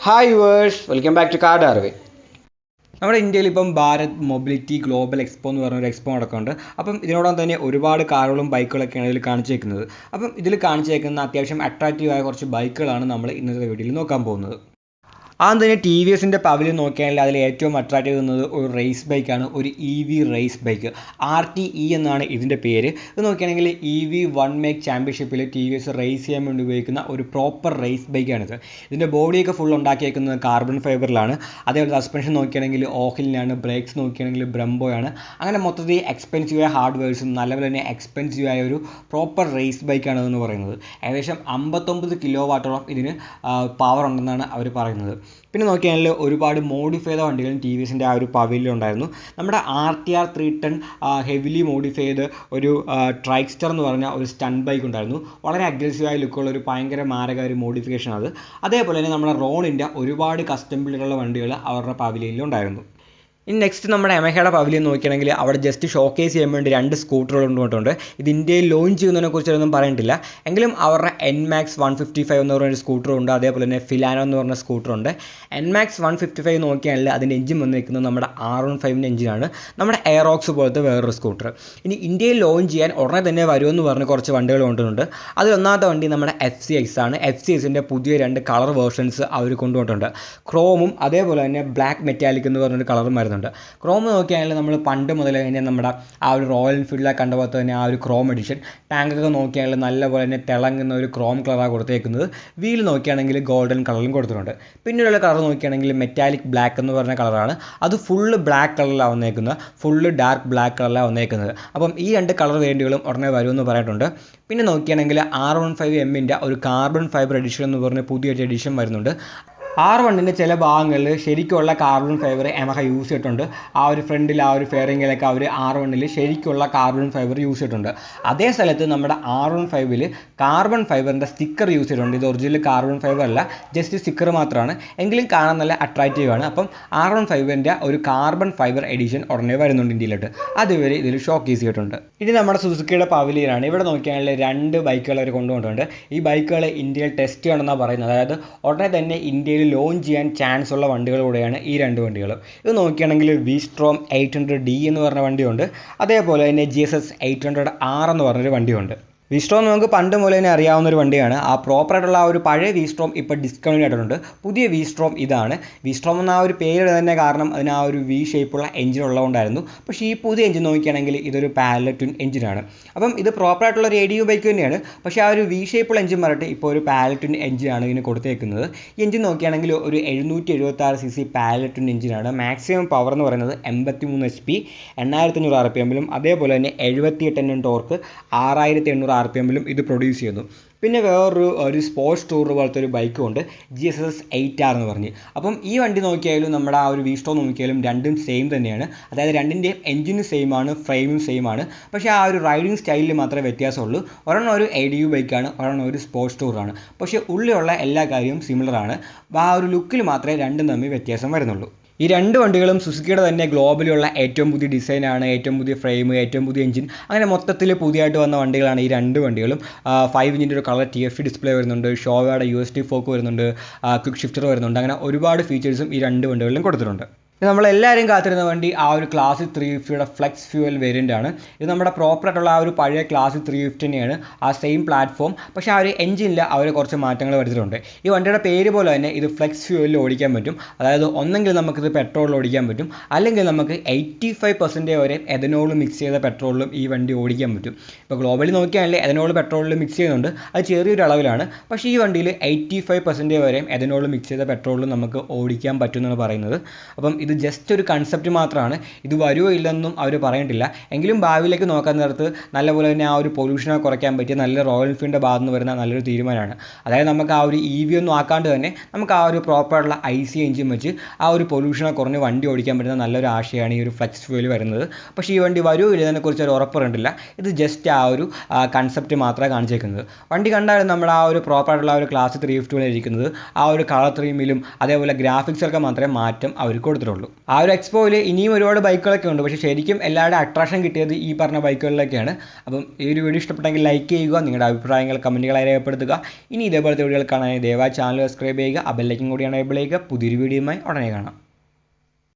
Hi viewers, welcome back to card അറിവ്. നമ്മുടെ ഇന്ത്യയിൽ ഇപ്പം ഭാരത് മൊബിലിറ്റി ഗ്ലോബൽ എക്സ്പോ എന്ന് പറഞ്ഞൊരു എക്സ്പോ നടക്കുന്നുണ്ട്. അപ്പം ഇതിനോടൊപ്പം തന്നെ ഒരുപാട് കാറുകളും ബൈക്കുകളൊക്കെയാണ് ഇതിൽ കാണിച്ചേക്കുന്നത്. അപ്പം ഇതിൽ കാണിച്ചേക്കുന്ന അത്യാവശ്യം അട്രാക്റ്റീവായ കുറച്ച് ബൈക്കുകളാണ് നമ്മൾ ഇന്നത്തെ വീഡിയോയിൽ നോക്കാൻ പോകുന്നത്. ആദ്യം തന്നെ ടി വി എസിൻ്റെ പവലിയൻ നോക്കിയാണെങ്കിൽ അതിൽ ഏറ്റവും അട്രാക്റ്റ് ചെയ്യുന്നത് ഒരു റേസ് ബൈക്കാണ്, ഒരു EV റേസ് ബൈക്ക്. RTE എന്നാണ് ഇതിൻ്റെ പേര്. ഇത് നോക്കുകയാണെങ്കിൽ EV വൺ മേക്ക് ചാമ്പ്യൻഷിപ്പിൽ ടി വി എസ് റേസ് ചെയ്യാൻ വേണ്ടി ഉപയോഗിക്കുന്ന ഒരു പ്രോപ്പർ റേസ് ബൈക്കാണിത്. ഇതിൻ്റെ ബോഡിയൊക്കെ ഫുൾ ഉണ്ടാക്കിയേക്കുന്നത് കാർബൺ ഫൈബറിലാണ്. അതേപോലെ സസ്പെൻഷൻ നോക്കുകയാണെങ്കിൽ ഓഹിലിനാണ്, ബ്രേക്സ് നോക്കുകയാണെങ്കിൽ ബ്രംബോയാണ്. അങ്ങനെ മൊത്തത്തിൽ എക്സ്പെൻസീവായ ഹാർഡ്വെയർസും നല്ലപോലെ തന്നെ എക്സ്പെൻസീവായ ഒരു പ്രോപ്പർ റേസ് ബൈക്കാണെന്ന് പറയുന്നത്. ഏകദേശം 59 കിലോ വാട്ടോളം ഇതിന് പവർ ഉണ്ടെന്നാണ് അവർ പറയുന്നത്. പിന്നെ നോക്കിയാണെങ്കിൽ ഒരുപാട് മോഡിഫൈ ചെയ്ത വണ്ടികളും ടി വി എസിൻ്റെ ആ ഒരു പവലിലുണ്ടായിരുന്നു. നമ്മുടെ RTR 310 ഹെവിലി മോഡിഫൈ ചെയ്ത് ഒരു ട്രൈക്സ്റ്റർ എന്ന് പറഞ്ഞ ഒരു സ്റ്റണ്ട് ബൈക്ക് ഉണ്ടായിരുന്നു. വളരെ അഗ്രസീവായ ലുക്കുള്ള ഒരു ഭയങ്കര മാരക ഒരു മോഡിഫിക്കേഷൻ അത്. അതേപോലെ തന്നെ നമ്മുടെ റോണിൻ്റെ ഒരുപാട് കസ്റ്റം ബിൽഡുള്ള വണ്ടികൾ അവരുടെ പവലിയനിലുണ്ടായിരുന്നു. ഇനി നെക്സ്റ്റ് നമ്മുടെ യമഹയുടെ പവലിയൻ നോക്കുകയാണെങ്കിൽ അവിടെ ജസ്റ്റ് ഷോക്കേസ് ചെയ്യാൻ വേണ്ടി 2 സ്കൂട്ടറുകൾ കൊണ്ടുപോയിട്ടുണ്ട്. ഇത് ഇന്ത്യയിൽ ലോഞ്ച് ചെയ്യുന്നതിനെ കുറിച്ചൊന്നും പറഞ്ഞിട്ടില്ല. എങ്കിലും അവരുടെ NMAX 155 എന്ന് പറഞ്ഞൊരു സ്കൂട്ടറുണ്ട്. അതേപോലെ തന്നെ ഫിലാനോ എന്ന് പറഞ്ഞ സ്കൂട്ടറുണ്ട്. NMAX 155 നോക്കിയാണെങ്കിൽ അതിൻ്റെ എഞ്ചിൻ വന്നിരിക്കുന്നത് നമ്മുടെ R15 എഞ്ചിനാണ്, നമ്മുടെ എയറോക്സ് പോലത്തെ വേറൊരു സ്കൂട്ടർ. ഇനി ഇന്ത്യയിൽ ലോഞ്ച് ചെയ്യാൻ ഉടനെ തന്നെ വരുമെന്ന് പറഞ്ഞ് കുറച്ച് വണ്ടികൾ കൊണ്ടുവന്നിട്ടുണ്ട്. അതിൽ ഒന്നാമത്തെ വണ്ടി നമ്മുടെ FCX ആണ്. FCXൻ്റെ പുതിയ 2 കളർ വേർഷൻസ് അവർ കൊണ്ടുവന്നിട്ടുണ്ട്. ക്രോമും അതേപോലെ തന്നെ ബ്ലാക്ക് മെറ്റാലിക് എന്ന് പറഞ്ഞൊരു കളറും വരുന്നുണ്ട്. ക്രോം നോക്കിയാണെങ്കിൽ നമ്മൾ പണ്ട് മുതൽ തന്നെ നമ്മുടെ ആ ഒരു റോയൽ എൻഫീൽഡിലെ കണ്ട പോലെ തന്നെ ആ ഒരു ക്രോം എഡിഷൻ ടാങ്കൊക്കെ നോക്കിയാണെങ്കിൽ നല്ലപോലെ തന്നെ തിളങ്ങുന്ന ഒരു ക്രോം കളറാണ് കൊടുത്തേക്കുന്നത്. വീൽ നോക്കുകയാണെങ്കിൽ ഗോൾഡൻ കളറിലും കൊടുത്തിട്ടുണ്ട്. പിന്നെയുള്ള കളർ നോക്കുകയാണെങ്കിൽ മെറ്റാലിക് ബ്ലാക്ക് എന്ന് പറഞ്ഞ കളറാണ്. അത് ഫുള്ള് ബ്ലാക്ക് കളറിലാണ് വന്നേക്കുന്നത്, ഫുള്ള് ഡാർക്ക് ബ്ലാക്ക് കളറിലാണ് വന്നേക്കുന്നത്. അപ്പം ഈ 2 കളർ വേരിയൻറ്റുകളും ഉടനെ വരുമെന്ന് പറഞ്ഞിട്ടുണ്ട്. പിന്നെ നോക്കുകയാണെങ്കിൽ R15M ഒരു കാർബൺ ഫൈബർ എഡിഷൻ എന്ന് പറഞ്ഞ പുതിയൊരു എഡിഷൻ വരുന്നുണ്ട്. R1 ചില ഭാഗങ്ങളിൽ ശരിക്കുള്ള കാർബൺ ഫൈബർ യമഹ യൂസ് ചെയ്തിട്ടുണ്ട്. ആ ഒരു ഫ്രണ്ടിൽ ആ ഒരു ഫെയറിങ്ങിലൊക്കെ അവർ R1 ശരിക്കുള്ള കാർബൺ ഫൈബർ യൂസ് ചെയ്തിട്ടുണ്ട്. അതേ സ്ഥലത്ത് നമ്മുടെ R15 കാർബൺ ഫൈബറിൻ്റെ സ്റ്റിക്കർ യൂസ് ചെയ്തിട്ടുണ്ട്. ഇത് ഒറിജിനൽ കാർബൺ ഫൈബർ അല്ല, ജസ്റ്റ് സ്റ്റിക്കർ മാത്രമാണ്, എങ്കിലും കാണാൻ നല്ല അട്രാക്റ്റീവ് ആണ്. അപ്പം R15 ഒരു കാർബൺ ഫൈബർ എഡിഷൻ ഉടനെ വരുന്നുണ്ട് ഇന്ത്യയിലോട്ട്. അതുവരെ ഇതിൽ ഷോക്കേസ് ചെയ്തിട്ടുണ്ട്. ഇനി നമ്മുടെ സുസുക്കിയുടെ പവലിയനാണ്. ഇവിടെ നോക്കിയാണെങ്കിൽ 2 ബൈക്കുകൾ അവർ കൊണ്ടുപോയിട്ടുണ്ട്. ഈ ബൈക്കുകൾ ഇന്ത്യയിൽ ടെസ്റ്റ് ചെയ്യണമെന്നാണ് പറയുന്നത്. അതായത് ഉടനെ തന്നെ ഇന്ത്യയിൽ ലോഞ്ച് ചെയ്യാൻ ചാൻസ് ഉള്ള വണ്ടികളിലൂടെയാണ് ഈ 2 വണ്ടികൾ. ഇത് നോക്കുകയാണെങ്കിൽ V-Strom 800D എന്ന് പറഞ്ഞ വണ്ടിയുണ്ട്. അതേപോലെ തന്നെ GSS 800R എന്ന് പറഞ്ഞൊരു വണ്ടിയുണ്ട്. V-Strom നമുക്ക് പണ്ട് മുതൽ തന്നെ അറിയാവുന്ന ഒരു വണ്ടിയാണ്. ആ പ്രോപ്പറായിട്ടുള്ള ആ ഒരു പഴയ V-Strom ഇപ്പോൾ ഡിസ്കണ്ടിന്യൂ ആയിട്ടുണ്ട്. പുതിയ V-Strom ഇതാണ്. V-Strom എന്ന ആ ഒരു പേര് തന്നെ കാരണം അതിന് ആ ഒരു V ഷേപ്പുള്ള എഞ്ചിൻ ഉള്ളതുകൊണ്ടായിരുന്നു. പക്ഷേ ഈ പുതിയ എഞ്ചിൻ നോക്കുകയാണെങ്കിൽ ഇതൊരു പാരലൽ ട്വിൻ എഞ്ചിനാണ്. അപ്പം ഇത് പ്രോപ്പറായിട്ടുള്ള ഒരു ADU ബൈക്ക് തന്നെയാണ്. പക്ഷേ ആ ഒരു V ഷേപ്പുള്ള എഞ്ചിൻ പറഞ്ഞിട്ട് ഇപ്പോൾ ഒരു പാരലൽ ട്വിൻ എഞ്ചിനാണ് ഇതിന് കൊടുത്തേക്കുന്നത്. ഈ എഞ്ചിൻ നോക്കുകയാണെങ്കിൽ ഒരു 776cc പാരലൽ ട്വിൻ എഞ്ചിനാണ്. മാക്സിമം പവർ എന്ന് പറയുന്നത് 83 HP 8500 RPM അതേപോലെ തന്നെ 78 Nm ടോർക്ക് 6800 RPM ഇത് പ്രൊഡ്യൂസ് ചെയ്യുന്നു. പിന്നെ വേറൊരു സ്പോർട്സ് ടൂർ പോലത്തെ ഒരു ബൈക്കും ഉണ്ട്, GSS 8R എന്ന് പറഞ്ഞ്. അപ്പം ഈ വണ്ടി നോക്കിയാലും നമ്മുടെ ആ ഒരു V-Strom നോക്കിയാലും രണ്ടും സെയിം തന്നെയാണ്. അതായത് രണ്ടിൻ്റെയും എഞ്ചിനും സെയിം ആണ്, ഫ്രെയിമും സെയിം ആണ്. പക്ഷേ ആ ഒരു റൈഡിങ് സ്റ്റൈലിൽ മാത്രമേ വ്യത്യാസമുള്ളൂ. ഒരെണ്ണം ഒരു ADU ബൈക്കാണ്, ഒരെണ്ണം ഒരു സ്പോർട്സ് ടൂറാണ്. പക്ഷേ ഉള്ളിലുള്ള എല്ലാ കാര്യവും സിമിലറാണ്. ആ ഒരു ലുക്കിൽ മാത്രമേ രണ്ടും തമ്മിൽ വ്യത്യാസം വരുന്നുള്ളൂ. ഈ 2 വണ്ടികളും സുസുക്കിയുടെ തന്നെ ഗ്ലോബലിലുള്ള ഏറ്റവും പുതിയ ഡിസൈനാണ്, ഏറ്റവും പുതിയ ഫ്രെയിം, ഏറ്റവും പുതിയ എഞ്ചിൻ, അങ്ങനെ മൊത്തത്തിൽ പുതിയതായിട്ട് വന്ന വണ്ടികളാണ് ഈ 2 വണ്ടികളും. 5 ഇഞ്ചിൻ്റെ ഒരു കളർ TFT ഡിസ്പ്ലേ വരുന്നുണ്ട്, ഷോവയുടെ USD ഫോക്ക് വരുന്നുണ്ട്, ക്വിക്ക് ഷിഫ്റ്റർ വരുന്നുണ്ട്. അങ്ങനെ ഒരുപാട് ഫീച്ചേഴ്സും ഈ 2 വണ്ടികളിലും കൊടുത്തിട്ടുണ്ട്. നമ്മളെല്ലാവരും കാത്തിരുന്ന വണ്ടി ആ ഒരു ക്ലാസിക് 350യുടെ ഫ്ലെക്സ് ഫ്യൂവൽ വേരിയൻ്റ് ആണ്. ഇത് നമ്മുടെ പ്രോപ്പറായിട്ടുള്ള ആ ഒരു പഴയ ക്ലാസിക് 350 തന്നെയാണ്, ആ സെയിം പ്ലാറ്റ്ഫോം. പക്ഷേ ആ ഒരു എഞ്ചിനിൽ അവർ കുറച്ച് മാറ്റങ്ങൾ വരുത്തിയിട്ടുണ്ട്. ഈ വണ്ടിയുടെ പേര് പോലെ തന്നെ ഇത് ഫ്ലെക്സ് ഫ്യൂവലിൽ ഓടിക്കാൻ പറ്റും. അതായത് ഒന്നെങ്കിൽ നമുക്കിത് പെട്രോളിൽ ഓടിക്കാൻ പറ്റും, അല്ലെങ്കിൽ നമുക്ക് 85% വരെ എഥനോൾ മിക്സ് ചെയ്ത പെട്രോളിലും ഈ വണ്ടി ഓടിക്കാൻ പറ്റും. ഇപ്പോൾ ഗ്ലോബലി നോക്കിയാണെങ്കിൽ എഥനോൾ പെട്രോളിൽ മിക്സ് ചെയ്യുന്നുണ്ട്, അത് ചെറിയൊരു അളവിലാണ്. പക്ഷേ ഈ വണ്ടിയിൽ 85% വരെ എഥനോൾ മിക്സ് ചെയ്ത പെട്രോളിലും നമുക്ക് ഓടിക്കാൻ പറ്റുമെന്നാണ് പറയുന്നത്. അപ്പം ഇത് ജസ്റ്റ് ഒരു കൺസെപ്റ്റ് മാത്രമാണ്. ഇത് വരുമോ ഇല്ലെന്നും അവർ പറഞ്ഞിട്ടില്ല. എങ്കിലും ഭാവിയിലേക്ക് നോക്കാൻ നേരത്ത് നല്ലപോലെ തന്നെ ആ ഒരു പൊല്യൂഷനെ കുറയ്ക്കാൻ പറ്റിയ നല്ല റോയൽ എൻഫീൽഡിൻ്റെ ഭാഗത്ത് നിന്ന് വരുന്ന നല്ലൊരു തീരുമാനമാണ്. അതായത് നമുക്ക് ആ ഒരു EV ഒന്നും ആക്കാണ്ട് തന്നെ നമുക്ക് ആ ഒരു പ്രോപ്പറായിട്ടുള്ള IC എഞ്ചിൻ വെച്ച് ആ ഒരു പൊല്യൂഷനെ കുറഞ്ഞ് വണ്ടി ഓടിക്കാൻ പറ്റുന്ന നല്ലൊരു ആശയമാണ് ഈ ഒരു ഫ്ലെക്സ് ഫ്യൂവൽ വരുന്നത്. പക്ഷേ ഈ വണ്ടി വരുമോ ഇല്ലെന്നതിനെക്കുറിച്ച് ഒരു ഉറപ്പ് പറഞ്ഞിട്ടില്ല. ഇത് ജസ്റ്റ് ആ ഒരു കൺസെപ്റ്റ് മാത്രമേ കാണിച്ചേക്കുന്നത്. വണ്ടി കണ്ടാലും നമ്മുടെ ആ ഒരു പ്രോപ്പറായിട്ടുള്ള ആ ഒരു ക്ലാസ് 350 ഇരിക്കുന്നത് ആ ഒരു കളർ തീമിലും അതേപോലെ ഗ്രാഫിക്സൊക്കെ മാത്രമേ മാറ്റം അവർ കൊടുത്തിട്ടുള്ളൂ. ഉള്ളൂ. ആ ഒരു എക്സ്പോയിൽ ഇനിയും ഒരുപാട് ബൈക്കുകളൊക്കെ ഉണ്ട്. പക്ഷേ ശരിക്കും എല്ലാവരുടെ അട്രാക്ഷൻ കിട്ടിയത് ഈ പറഞ്ഞ ബൈക്കുകളിലൊക്കെയാണ്. അപ്പം ഈ ഒരു വീഡിയോ ഇഷ്ടപ്പെട്ടെങ്കിൽ ലൈക്ക് ചെയ്യുക, നിങ്ങളുടെ അഭിപ്രായങ്ങൾ കമൻറ്റുകളായി രേഖപ്പെടുത്തുക. ഇനി ഇതേപോലത്തെ വീഡിയോകൾ കാണാനായി ദയവായി ചാനൽ സബ്സ്ക്രൈബ് ചെയ്യുക, ആ ബെല്ലൈക്കൻ കൂടി എനേബിൾ ചെയ്യുക. പുതിയൊരു വീഡിയോയുമായി ഉടനെ കാണാം.